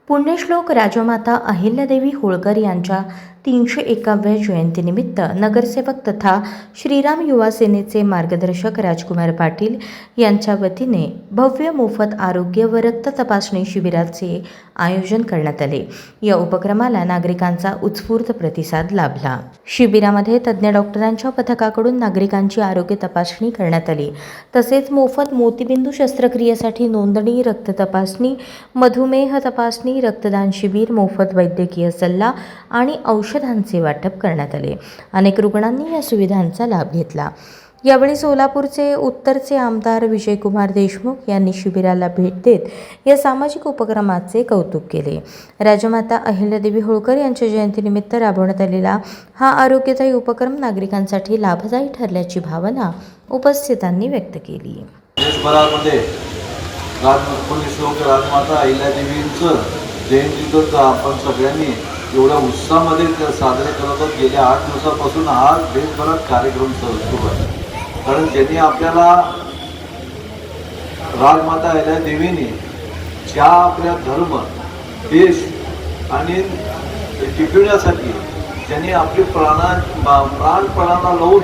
पुण्यश्लोक राजमाता अहिल्यादेवी होळकर यांच्या 301व्या जयंतीनिमित्त नगरसेवक तथा श्रीराम युवा सेनेचे मार्गदर्शक राजकुमार पाटील यांच्या वतीने भव्य मोफत आरोग्य व रक्त तपासणी शिबिराचे आयोजन करण्यात आले। या उपक्रमाला नागरिकांचा उत्स्फूर्त प्रतिसाद लाभला। शिबिरामध्ये तज्ञ डॉक्टरांच्या पथकाकडून नागरिकांची आरोग्य तपासणी करण्यात आली। तसेच मोफत मोतीबिंदू शस्त्रक्रियेसाठी नोंदणी, रक्त तपासणी, मधुमेह तपासणी, रक्तदान शिबिर, मोफत वैद्यकीय सल्ला आणि औषधांचे वाटप करण्यात आले। अनेक रुग्णांनी या सुविधांचा लाभ घेतला। यावेळी सोलापूरचे उत्तरचे आमदार विजयकुमार देशमुख यांनी शिबिराला भेट देत या सामाजिक उपक्रमाचे कौतुक केले। राजमाता अहिल्यादेवी होळकर यांच्या जयंतीनिमित्त राबवण्यात आलेला हा आरोग्यदायी उपक्रम नागरिकांसाठी लाभदायी ठरल्याची भावना उपस्थितांनी व्यक्त केली। देशभरामध्ये पुण्यश्लोक राजमाता अहिल्यादेवींचं जयंतीचं आपण सगळ्यांनी एवढ्या उत्साहामध्ये साजरे करत आहोत। गेल्या 8 दिवसापासून हा देशभरात कार्यक्रम सुरू आहे, कारण ज्यांनी आपल्याला राजमाता अहिल्यादेवींनी ज्या आपल्या धर्म, देश आणि टिकवण्यासाठी ज्यांनी आपली प्राणपणाला लावून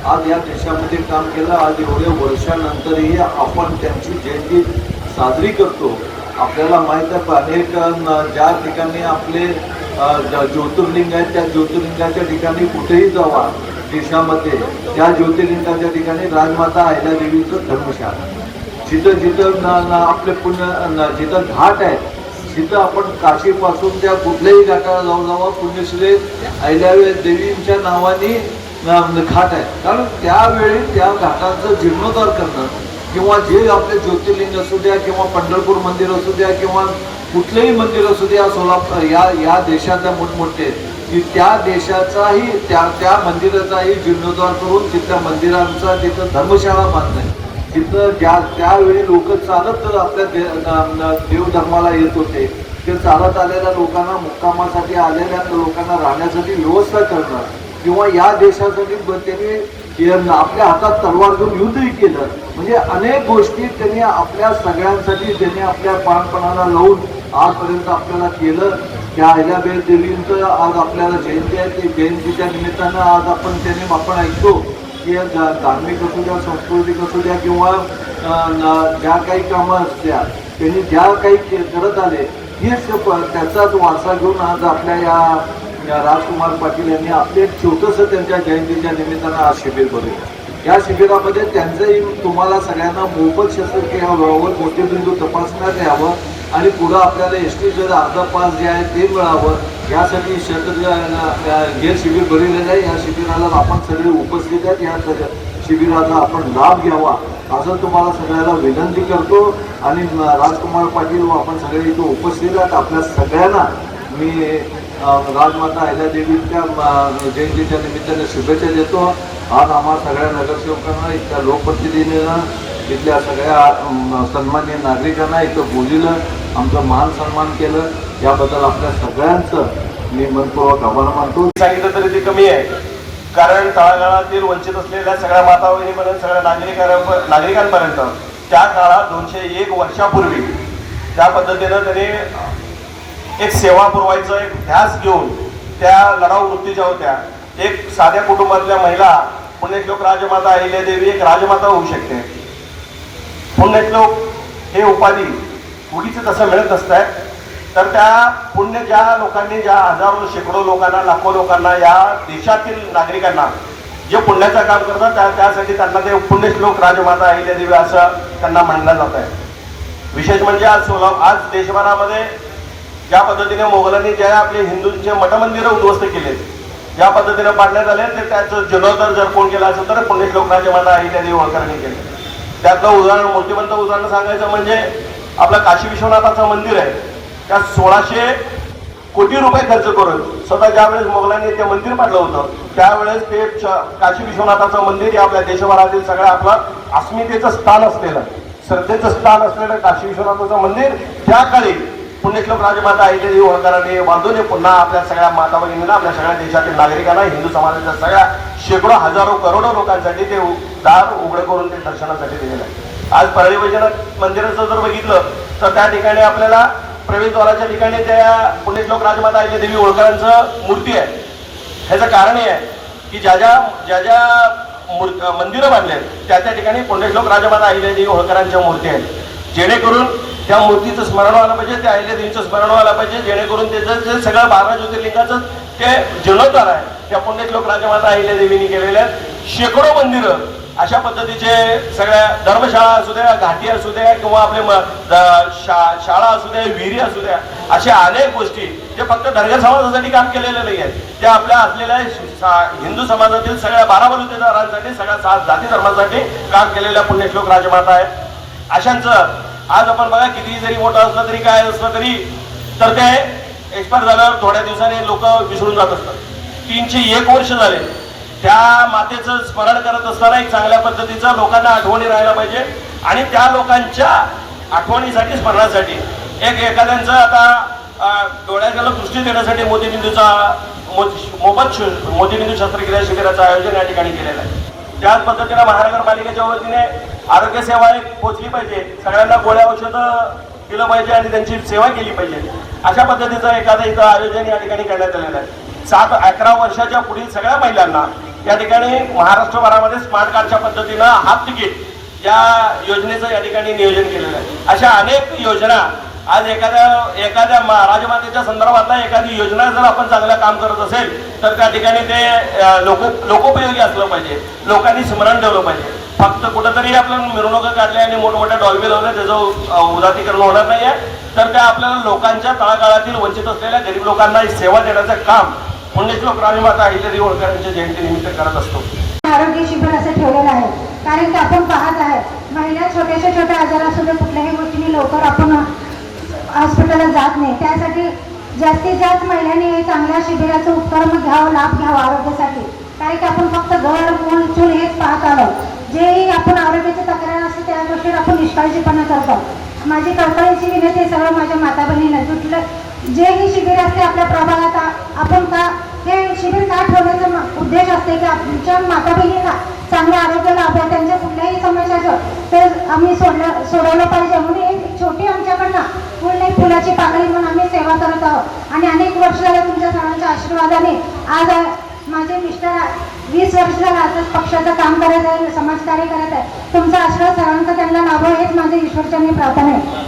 आज या देशामध्ये काम केलं। आज एवढ्या वर्षानंतरही आपण त्यांची जयंती साजरी करतो। आपल्याला माहीत आहे, अनेक ज्या ठिकाणी आपले ज्योतिर्लिंग आहेत त्या ज्योतिर्लिंगाच्या ठिकाणी कुठेही जावा देशामध्ये, त्या ज्योतिर्लिंगाच्या ठिकाणी राजमाता अहिल्यादेवीचं धर्मशाळा, जिथं जिथं आपले जिथं घाट आहेत, जिथं आपण काशीपासून त्या कुठल्याही घाटाला जावा पुण्यश्री अहिल्यादेवींच्या नावाने घाट आहे। कारण त्यावेळी त्या घाटाचं जीर्णोद्धार करणं किंवा जे आपले ज्योतिर्लिंग असू द्या किंवा पंढरपूर मंदिर असू द्या किंवा कुठलेही मंदिर असू द्या, सोलापूर या देशातल्या मोठमोठे, की त्या देशाचाही त्या मंदिराचाही जीर्णोद्धार करून तिथल्या मंदिरांचा तिथं धर्मशाळा बांधणे, तिथं त्यावेळी लोक चालत आपल्या देवधर्माला येत होते, ते चालत आलेल्या लोकांना, मुक्कामासाठी आलेल्या लोकांना राहण्यासाठी व्यवस्था करणं किंवा या देशासाठी त्यांनी आपल्या हातात तलवार घेऊन युद्धही केलं। म्हणजे अनेक गोष्टी त्यांनी आपल्या सगळ्यांसाठी त्यांनी आपल्या प्राणपणाला लावून आजपर्यंत आपल्याला केलं। त्या अहिल्यादेवींचं आज आपल्याला जयंती आहे, ती जयंतीच्या निमित्तानं आज आपण ऐकतो की धार्मिक असू द्या, सांस्कृतिक असू द्या किंवा ज्या काही कामं असत्या त्यांनी ज्या काही करत आले, हेच त्याचाच वारसा घेऊन आज आपल्या या राजकुमार पाटील यांनी आपले एक छोटंसं त्यांच्या जयंतीच्या निमित्तानं आज शिबिर भरलं। या शिबिरामध्ये त्यांचंही तुम्हाला सगळ्यांना मोफत शस्त्रक्रिया व्हावं, मोतीबिंदू तपासण्यात यावं आणि पुढं आपल्याला ST अर्धा पास जे आहे ते मिळावं, यासाठी हे शिबिर भरलेलं आहे। या शिबिराला आपण सगळे उपस्थित आहेत, या शिबिराचा आपण लाभ घ्यावा असं तुम्हाला सगळ्याला विनंती करतो। आणि राजकुमार पाटील व आपण सगळे इथं उपस्थित आहेत, आपल्या सगळ्यांना मी राजमाता अहिल्यादेवींच्या जयंतीच्या निमित्ताने शुभेच्छा देतो। आज आम्हा सगळ्या नगरसेवकांना, इथल्या लोकप्रतिनिधींना, इथल्या सगळ्या सन्माननीय नागरिकांना इथं बोलिलं, आमचं मान सन्मान केलं, याबद्दल आपल्या सगळ्यांचं मी मनपूर्वक आभार मानतो। सांगितलं तरी ते कमी आहे, कारण तळागाळातील वंचित असलेल्या सगळ्या माता भगिनीपर्यंत, सगळ्या नागरिकांपर्यंत त्या काळात 201 वर्षापूर्वी त्या पद्धतीनं त्यांनी एक सेवा पुरवायचं एक ध्यास घेऊन त्या लढाऊ वृत्ती ज्या होत्या, एक साध्या कुटुंबातल्या महिला पुण्यश्लोक राजमाता अहिल्यादेवी एक राजमाता होऊ शकते। पुण्यश्लोक हे उपाधी उगीच तसं मिळत नसतंय, तर त्या पुण्य ज्या लोकांनी, ज्या हजारो शेकडो लोकांना, लाखो लोकांना, या देशातील नागरिकांना जे पुण्याचं काम करतात त्यासाठी त्यांना ते पुण्यश्लोक राजमाता अहिल्यादेवी असं त्यांना म्हणलं जात आहे। विशेष म्हणजे आज देशभरामध्ये ज्या पद्धतीने मोगलांनी ज्या आपले हिंदूंचे मठमंदिरं उद्ध्वस्त केले, ज्या पद्धतीने पाडण्यात आले, ते त्याचं जीर्णोद्धार जर कोण केला असेल तर पुण्यश्लोक राजमाता अहिल्यादेवी होळकरांनी केले। त्यातलं उदाहरण, मोठमंत उदाहरण सांगायचं म्हणजे आपलं काशी विश्वनाथाचं मंदिर आहे, त्या 1600 कोटी रुपये खर्च करून स्वतः ज्यावेळेस मोगलांनी ते मंदिर पाडलं होतं, त्यावेळेस ते काशी विश्वनाथाचं मंदिर हे आपल्या देशभरातील सगळ्या आपलं अस्मितेचं स्थान असलेलं, श्रद्धेचं स्थान असलेलं काशी विश्वनाथाचं मंदिर त्या काळी पुण्यश्लोक राजमाता अहिल्यादेवी होळकरांनी बांधून पुन्हा आपल्या सगळ्या माता भगिनींना, आपल्या सगळ्या देशातील नागरिकांना, हिंदू समाजाच्या सगळ्या शेकडो हजारो करोडो लोकांसाठी ते दार उघडं करून ते दर्शनासाठी दिलेलं आहे। आज परळी वैजनाथ मंदिराचं जर बघितलं तर त्या ठिकाणी आपल्याला प्रवेशद्वाराच्या ठिकाणी त्या पुण्यश्लोक राजमाता अहिल्यादेवी होळकरांचं मूर्ती आहे. ह्याचं कारण हे आहे की ज्या ज्या मंदिरं बांधले आहेत त्या ठिकाणी पुण्यश्लोक राजमाता अहिल्यादेवी होळकरांच्या मूर्ती आहेत, जेणेकरून त्या मूर्तीचं स्मरण व्हायला पाहिजे, त्या अहिल्यादेवीचं स्मरण व्हायला पाहिजे, जेणेकरून त्याचं जे सगळं 12 ज्योतिर्लिंगाचं ते जीर्णोद्धार आहे त्या पुण्यश्लोक राजमाता अहिल्यादेवींनी केलेल्या आहेत. शेकडो मंदिरं अशा पद्धतीचे सगळ्या धर्मशाळा असू द्या, घाटी असू द्या, किंवा आपले शाळा असू द्या, विहिरी असू द्या, अशा अनेक गोष्टी जे फक्त धनगर समाजासाठी काम केलेले नाही आहेत, त्या आपल्या असलेल्या हिंदू समाजातील सगळ्या 12 बलुतेदारांसाठी, सगळ्या 7 जाती धर्मासाठी काम केलेल्या पुण्यश्लोक राजमाता आहेत. अशांचं आज आपण बघा, किती जरी मोठं असलं तरी काय असलं तरी तर ते एक्सपायर झाल्यावर थोड्या दिवसांनी लोक विसरून जात असतात. 301 वर्ष झाले त्या मातेचं स्मरण करत असताना एक चांगल्या पद्धतीचं लोकांना आठवणी राहायला पाहिजे, आणि त्या लोकांच्या आठवणीसाठी, स्मरणासाठी एखाद्यांचं आता डोळ्याला दृष्टी देण्यासाठी मोतीबिंदू शस्त्रक्रिया शिबिराचं आयोजन या ठिकाणी केलेलं आहे. त्याच पद्धतीने महानगरपालिकेच्या वतीने आरोग्य सेवा एक पोचली पाहिजे, सगळ्यांना गोळ्या औषधं दिलं पाहिजे आणि त्यांची सेवा केली पाहिजे. अशा पद्धतीचं एखादं इथं आयोजन या ठिकाणी करण्यात आलेलं आहे. 7-11 वर्षाच्या पुढील सगळ्या महिलांना या ठिकाणी महाराष्ट्रभरामध्ये स्मार्ट कार्डच्या पद्धतीनं हाफ तिकीट या योजनेचं या ठिकाणी नियोजन केलेलं आहे. अशा अनेक योजना आज एखाद्या राजमातेच्या संदर्भातला एखादी योजना जर आपण चांगलं काम करत असेल तर त्या ठिकाणी ते लोकोपयोगी असलं पाहिजे, लोकांनी स्मरण ठेवलं पाहिजे. फक्त कुठंतरी आपण मिरवणुका काढल्या आणि मोठमोठ्या डॉल्बी लावल्या त्याचं उदातीकरण होणार नाही आहे, तर त्या आपल्याला लोकांच्या तळागाळातील वंचित असलेल्या गरीब लोकांना सेवा देण्याचं काम पुण्यश्लोक राजमाता अहिल्यादेवी होळकरांच्या जयंतीनिमित्त करत असतो. आरोग्य शिबिर असं ठेवलेलं आहे, कारण की आपण पाहत आहे महिला छोट्या आजार असू दे, कुठल्याही गोष्टीने लवकर आपण हॉस्पिटलला जात नाही. त्यासाठी जास्तीत जास्त महिलांनी चांगल्या शिबिराचा उपक्रम घ्यावा, लाभ घ्यावा आरोग्यासाठी. कारण की आपण फक्त घर, मूल, चूल हेच पाहत आलो. जेही आपण आरोग्याची तक्रार असते त्या गोष्टीवर आपण निष्काळजीपणा करतो. माझी कळकळीची विनंती आहे सर्व माझ्या माता बहिणींना, जे ही शिबिर असते आपल्या प्रभागात, आपण का हे शिबिर का ठेवण्याचा उद्देश असते की आमच्या माता बहिणींना चांगलं आरोग्य लाभेल, त्यांच्या कुठल्याही समस्याचं तर आम्ही सोडवलं पाहिजे. म्हणून एक छोटी आमच्याकडनं फुल नाही फुलाची पाकळी म्हणून आम्ही सेवा करत आहोत. आणि अनेक वर्ष झाले तुमच्या सर्वांच्या आशीर्वादाने आज माझे मिस्टर 20 वर्ष झालं आजच पक्षाचं काम करत आहे, समाजकार्य करत आहे. तुमचा आशीर्वाद सर्वांचा त्यांना लाभो हेच माझे ईश्वरचरणी प्रार्थना आहे.